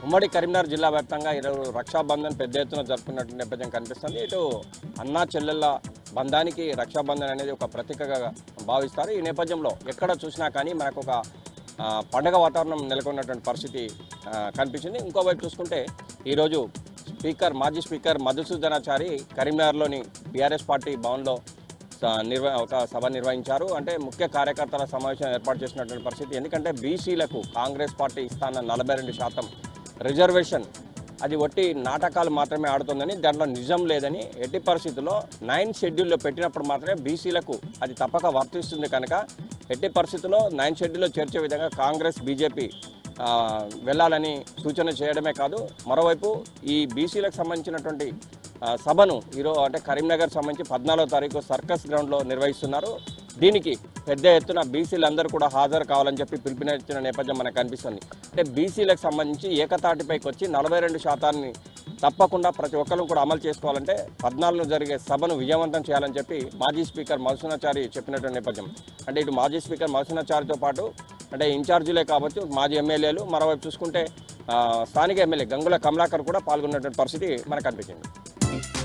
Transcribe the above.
ఉమ్మడి కరీంనగర్ జిల్లా వ్యాప్తంగా ఈరోజు రక్షాబంధన్ పెద్ద ఎత్తున జరుపుకున్నట్టు నేపథ్యం కనిపిస్తుంది. ఇటు అన్నా చెల్లెళ్ళ బంధానికి రక్షాబంధన్ అనేది ఒక ప్రతీకగా భావిస్తారు. ఈ నేపథ్యంలో ఎక్కడ చూసినా కానీ మనకు ఒక పండగ వాతావరణం నెలకొన్నటువంటి పరిస్థితి కనిపించింది. ఇంకోవైపు చూసుకుంటే ఈరోజు మాజీ స్పీకర్ మధుసూదనాచారి కరీంనగర్లోని బీఆర్ఎస్ పార్టీ భవన్లో ఒక సభ నిర్వహించారు. అంటే ముఖ్య కార్యకర్తల సమావేశం ఏర్పాటు చేసినటువంటి పరిస్థితి. ఎందుకంటే బీసీలకు కాంగ్రెస్ పార్టీ ఇస్తాన్న 42% రిజర్వేషన్ అది ఒట్టి నాటకాలు మాత్రమే ఆడుతుందని, దాంట్లో నిజం లేదని, ఎట్టి పరిస్థితుల్లో 9 షెడ్యూల్లో పెట్టినప్పుడు మాత్రమే బీసీలకు అది తప్పక వర్తిస్తుంది. కనుక ఎట్టి పరిస్థితుల్లో 9 షెడ్యూల్లో చేర్చే విధంగా కాంగ్రెస్ బీజేపీ వెళ్ళాలని సూచన చేయడమే కాదు, మరోవైపు ఈ బీసీలకు సంబంధించినటువంటి సభను ఈరోజు అంటే కరీంనగర్ సంబంధించి 14వ తారీఖు సర్కస్ గ్రౌండ్లో నిర్వహిస్తున్నారు. దీనికి పెద్ద ఎత్తున బీసీలందరూ కూడా హాజరు కావాలని చెప్పి పిలుపునిచ్చిన నేపథ్యం మనకు కనిపిస్తుంది. అంటే బీసీలకు సంబంధించి ఏకతాటిపైకి వచ్చి 42% తప్పకుండా ప్రతి ఒక్కరు కూడా అమలు చేసుకోవాలంటే 14న జరిగే సభను విజయవంతం చేయాలని చెప్పి మాజీ స్పీకర్ మధుసూదనాచారి చెప్పినటువంటి నేపథ్యం. అంటే ఇటు మాజీ స్పీకర్ మధుసూదనాచారితో పాటు అంటే ఇన్ఛార్జీలే కావచ్చు, మాజీ ఎమ్మెల్యేలు, మరోవైపు చూసుకుంటే స్థానిక ఎమ్మెల్యే గంగుల కమలాకర్ కూడా పాల్గొన్నటువంటి పరిస్థితి మనకు కనిపించింది.